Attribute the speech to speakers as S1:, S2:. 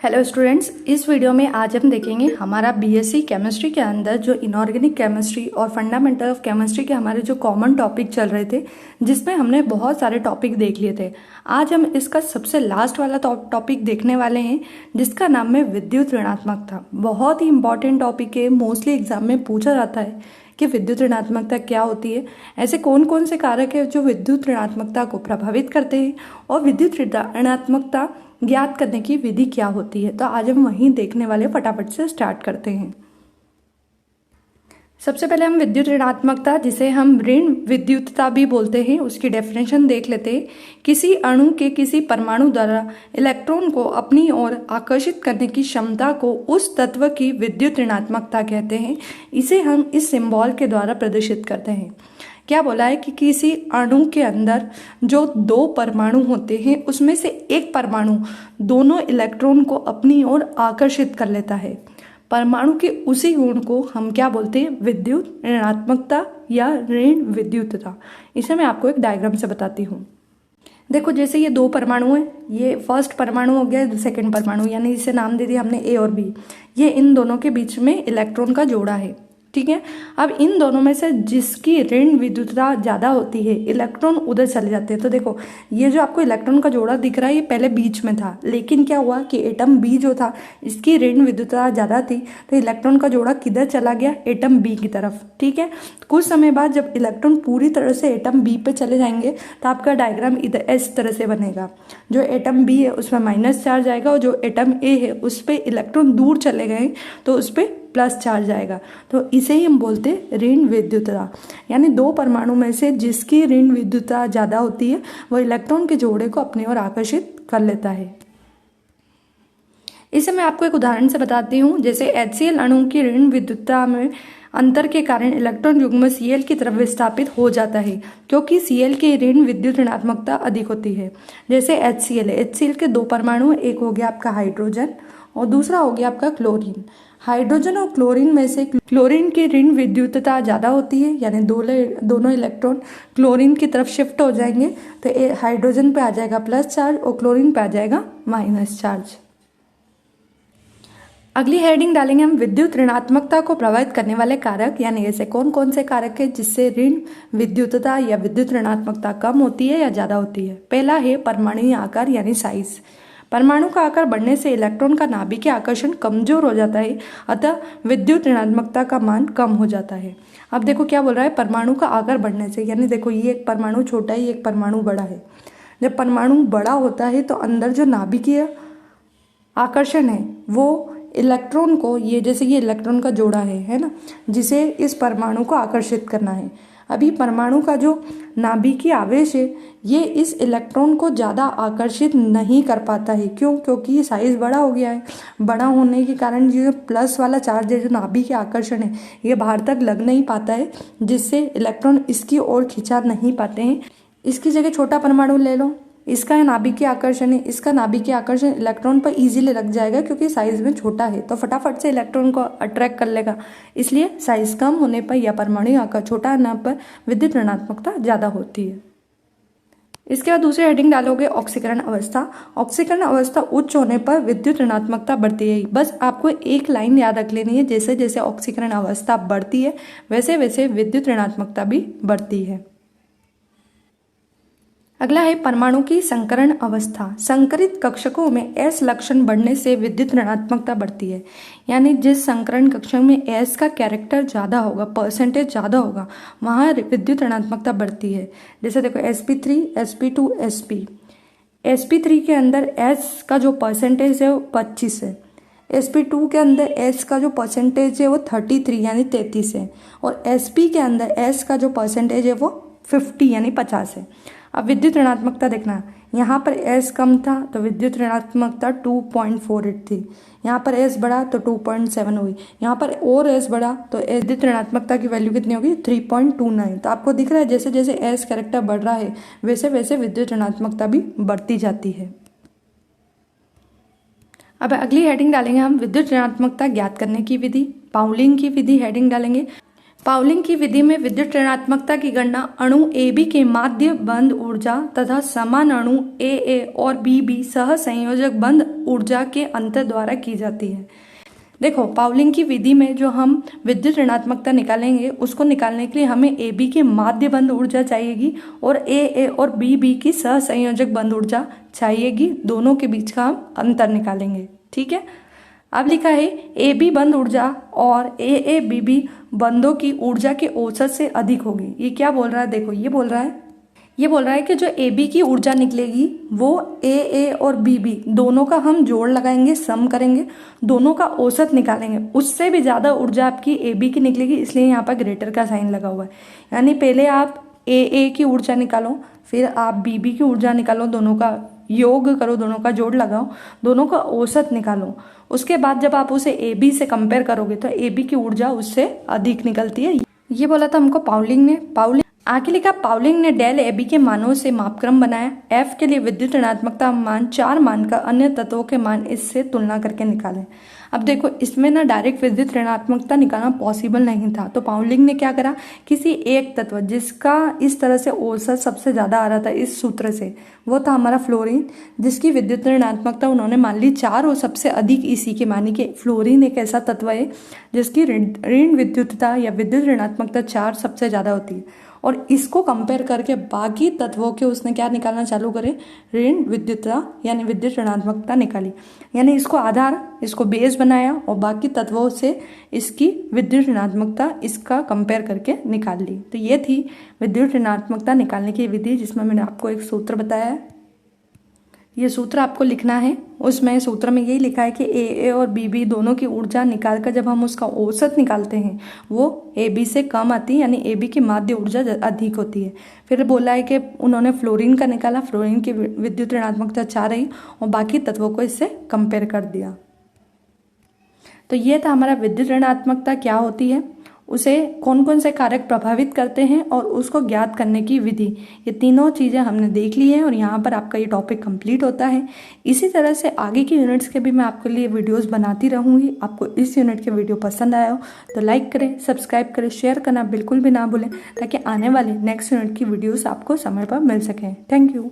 S1: Hello students, इस video में आज हम देखेंगे हमारा बीएससी केमिस्ट्री के अंदर जो इनऑर्गेनिक केमिस्ट्री और फंडामेंटल ऑफ केमिस्ट्री के हमारे जो कॉमन टॉपिक चल रहे थे, जिसमें हमने बहुत सारे टॉपिक देख लिए थे। आज हम इसका सबसे लास्ट वाला टॉपिक देखने वाले हैं, जिसका नाम है विद्युत ऋणात्मकता। बहुत ही इंपॉर्टेंट टॉपिक है, मोस्टली एग्जाम में पूछा जाता है कि विद्युत ऋणात्मकता क्या होती है, ऐसे कौन कौन से कारक है जो विद्युत ऋणात्मकता को प्रभावित करते हैं और विद्युत ऋणात्मकता ज्ञात करने की विधि क्या होती है। तो आज हम वहीं देखने वाले, फटाफट से स्टार्ट करते हैं। सबसे पहले हम विद्युत ऋणात्मकता, जिसे हम ऋण विद्युतता भी बोलते हैं, उसकी डेफिनेशन देख लेते हैं। किसी अणु के किसी परमाणु द्वारा इलेक्ट्रॉन को अपनी ओर आकर्षित करने की क्षमता को उस तत्व की विद्युत ऋणात्मकता कहते हैं। इसे हम इस सिंबल के द्वारा प्रदर्शित करते हैं। क्या बोला है कि किसी अणु के अंदर जो दो परमाणु होते हैं, उसमें से एक परमाणु दोनों इलेक्ट्रॉन को अपनी ओर आकर्षित कर लेता है। परमाणु के उसी गुण को हम क्या बोलते हैं? विद्युत ऋणात्मकता या ऋण विद्युतता। इसे मैं आपको एक डायग्राम से बताती हूँ। देखो, जैसे ये दो परमाणु हैं, ये फर्स्ट परमाणु हो गया, सेकंड परमाणु, यानी इसे नाम दे दिया हमने ए और बी। ये इन दोनों के बीच में इलेक्ट्रॉन का जोड़ा है, ठीक है। अब इन दोनों में से जिसकी ऋण विद्युतता ज़्यादा होती है, इलेक्ट्रॉन उधर चले जाते हैं। तो देखो, ये जो आपको इलेक्ट्रॉन का जोड़ा दिख रहा है, ये पहले बीच में था, लेकिन क्या हुआ कि एटम बी जो था, इसकी ऋण विद्युतता ज़्यादा थी, तो इलेक्ट्रॉन का जोड़ा किधर चला गया? एटम बी की तरफ, ठीक है। कुछ समय बाद जब इलेक्ट्रॉन पूरी तरह से एटम बी पे चले जाएंगे, तो आपका डायग्राम इधर इस तरह से बनेगा। जो एटम बी है उसमें माइनस चार्ज आएगा, और जो एटम ए है उस पर इलेक्ट्रॉन दूर चले गए तो उस पर प्लस चार्ज आएगा। तो इसे ही हम बोलते हैं ऋण विद्युतता। यानी दो परमाणु में से जिसकी ऋण विद्युतता ज़्यादा होती है, वो इलेक्ट्रॉन के जोड़े को अपनी ओर आकर्षित कर लेता है। इसे मैं आपको एक उदाहरण से बताती हूँ। जैसे HCl अणु की ऋण विद्युतता में अंतर के कारण इलेक्ट्रॉन युग्म Cl की तरफ विस्थापित हो जाता है, क्योंकि Cl की ऋण विद्युत ऋणात्मकता अधिक होती है। जैसे HCl है, HCl के दो परमाणु, एक हो गया आपका हाइड्रोजन और दूसरा हो गया आपका क्लोरीन। हाइड्रोजन और क्लोरीन में से क्लोरीन की ऋण विद्युतता ज़्यादा होती है, यानी दोनों इलेक्ट्रॉन क्लोरीन की तरफ शिफ्ट हो जाएंगे, तो हाइड्रोजन पे आ जाएगा प्लस चार्ज और क्लोरीन पे आ जाएगा माइनस चार्ज। अगली हेडिंग डालेंगे हम विद्युत ऋणात्मकता को प्रभावित करने वाले कारक, यानी ऐसे कौन कौन से कारक है जिससे ऋण विद्युतता या विद्युत ऋणात्मकता कम होती है या ज़्यादा होती है। पहला है परमाणु आकार, यानी साइज। परमाणु का आकार बढ़ने से इलेक्ट्रॉन का नाभिकीय आकर्षण कमजोर हो जाता है, अतः विद्युत ऋणात्मकता का मान कम हो जाता है। अब देखो क्या बोल रहा है, परमाणु का आकार बढ़ने से, यानी देखो ये एक परमाणु छोटा है, एक परमाणु बड़ा है। जब परमाणु बड़ा होता है तो अंदर जो नाभिकीय आकर्षण है वो इलेक्ट्रॉन को, ये जैसे ये इलेक्ट्रॉन का जोड़ा है ना, जिसे इस परमाणु को आकर्षित करना है। अभी परमाणु का जो नाभिकीय आवेश है, ये इस इलेक्ट्रॉन को ज़्यादा आकर्षित नहीं कर पाता है। क्यों? क्योंकि ये साइज बड़ा हो गया है। बड़ा होने के कारण जो प्लस वाला चार्ज है, जो नाभिकीय आकर्षण है, ये बाहर तक लग नहीं पाता है, जिससे इलेक्ट्रॉन इसकी ओर खिंचा नहीं पाते हैं। इसकी जगह छोटा परमाणु ले लो, इसका नाभिकीय आकर्षण है, इसका नाभिकीय आकर्षण इलेक्ट्रॉन पर इजीली लग जाएगा, क्योंकि साइज में छोटा है, तो फटाफट से इलेक्ट्रॉन को अट्रैक्ट कर लेगा। इसलिए साइज कम होने पर या परमाणु आकार छोटा होने पर विद्युत ऋणात्मकता ज़्यादा होती है। इसके बाद दूसरी हेडिंग डालोगे ऑक्सीकरण अवस्था। ऑक्सीकरण अवस्था उच्च होने पर विद्युत ऋणात्मकता बढ़ती है। बस आपको एक लाइन याद रख लेनी है, जैसे जैसे ऑक्सीकरण अवस्था बढ़ती है, वैसे वैसे विद्युत ऋणात्मकता भी बढ़ती है। अगला है परमाणु की संकरण अवस्था। संकरित कक्षकों में S लक्षण बढ़ने से विद्युत ऋणात्मकता बढ़ती है। यानी जिस संकरण कक्षक में S का कैरेक्टर ज़्यादा होगा, परसेंटेज ज़्यादा होगा, वहाँ विद्युत ऋणात्मकता बढ़ती है। जैसे देखो sp3, sp2, sp। sp3 के अंदर S का जो परसेंटेज है वो 25 है। sp2 के अंदर S का जो परसेंटेज है वो 33 यानी 33 है, और sp के अंदर S का जो परसेंटेज है वो 50 यानी 50 है। अब विद्युत ऋणात्मकता देखना, यहाँ पर S कम था तो विद्युत ऋणात्मकता 2.48 थी, यहाँ पर S बढ़ा तो 2.7 हुई, यहाँ पर और S बढ़ा तो विद्युत ऋणात्मकता की वैल्यू कितनी होगी? 3.29। तो आपको दिख रहा है जैसे जैसे S कैरेक्टर बढ़ रहा है, वैसे वैसे विद्युत ऋणात्मकता भी बढ़ती जाती है। अब अगली हेडिंग डालेंगे हम विद्युत ऋणात्मकता ज्ञात करने की विधि, पाउलिंग की विधि हेडिंग डालेंगे। पाउलिंग की विधि में विद्युत ऋणात्मकता की गणना अणु AB के माध्य बंध ऊर्जा तथा समान अणु AA और BB सह संयोजक बंध ऊर्जा के अंतर द्वारा की जाती है। देखो, पाउलिंग की विधि में जो हम विद्युत ऋणात्मकता निकालेंगे उसको निकालने के लिए हमें AB की माध्य बंध ऊर्जा चाहिएगी और AA और BB की सह संयोजक बंध ऊर्जा चाहिएगी। दोनों के बीच का हम अंतर निकालेंगे। ठीक है, अब लिखा है AB बंध ऊर्जा और AA BB बंधों की ऊर्जा के औसत से अधिक होगी। ये क्या बोल रहा है? देखो, ये बोल रहा है कि जो AB की ऊर्जा निकलेगी वो AA और BB दोनों का हम जोड़ लगाएंगे, सम करेंगे, दोनों का औसत निकालेंगे। उससे भी ज़्यादा ऊर्जा आपकी AB की निकलेगी, इसलिए यहाँ पर ग्रेटर का साइन लगा हुआ है। यानी पहले आप AA की ऊर्जा निकालो, फिर आप BB की ऊर्जा निकालो, दोनों का योग करो, दोनों का जोड़ लगाओ, दोनों का औसत निकालो। उसके बाद जब आप उसे AB से कंपेयर करोगे तो AB की ऊर्जा उससे अधिक निकलती है। ये बोला था हमको पाउलिंग ने। आगे लिखा, पाउलिंग ने डेल AB के मानों से मापक्रम बनाया। F के लिए विद्युत ऋणात्मकता मान 4 मान का अन्य तत्वों के मान इससे तुलना करके निकालें। अब देखो, इसमें ना डायरेक्ट विद्युत ऋणात्मकता निकालना पॉसिबल नहीं था, तो पाउलिंग ने क्या करा, किसी एक तत्व जिसका इस तरह से औसत सबसे ज्यादा आ रहा था इस सूत्र से, वो था हमारा फ्लोरीन, जिसकी विद्युत ऋणात्मकता उन्होंने मान ली 4 और सबसे अधिक इसी की मानी कि फ्लोरीन एक ऐसा तत्व है जिसकी ऋण विद्युतता या विद्युत ऋणात्मकता 4 सबसे ज्यादा होती है। और इसको कंपेयर करके बाकी तत्वों के उसने क्या निकालना चालू करे, ऋण विद्युतता यानी विद्युत ऋणात्मकता निकाली। यानी इसको आधार, इसको बेस बनाया और बाकी तत्वों से इसकी विद्युत ऋणात्मकता इसका कंपेयर करके निकाल ली। तो ये थी विद्युत ऋणात्मकता निकालने की विधि, जिसमें मैंने आपको एक सूत्र बताया है। ये सूत्र आपको लिखना है। उसमें सूत्र में यही लिखा है कि AA और BB दोनों की ऊर्जा निकालकर जब हम उसका औसत निकालते हैं वो AB से कम आती है, यानी AB की माध्य ऊर्जा अधिक होती है। फिर बोला है कि उन्होंने फ्लोरीन का निकाला, फ्लोरीन की विद्युत ऋणात्मकता 4 रही और बाकी तत्वों को इससे कंपेयर कर दिया। तो ये था हमारा विद्युत ऋणात्मकता क्या होती है, उसे कौन कौन से कारक प्रभावित करते हैं और उसको ज्ञात करने की विधि। ये तीनों चीज़ें हमने देख ली हैं और यहाँ पर आपका ये टॉपिक कंप्लीट होता है। इसी तरह से आगे की यूनिट्स के भी मैं आपके लिए वीडियोस बनाती रहूँगी। आपको इस यूनिट के वीडियो पसंद आया हो तो लाइक करें, सब्सक्राइब करें, शेयर करना बिल्कुल भी ना भूलें, ताकि आने वाले नेक्स्ट यूनिट की वीडियोज़ आपको समय पर मिल सकें। Thank you.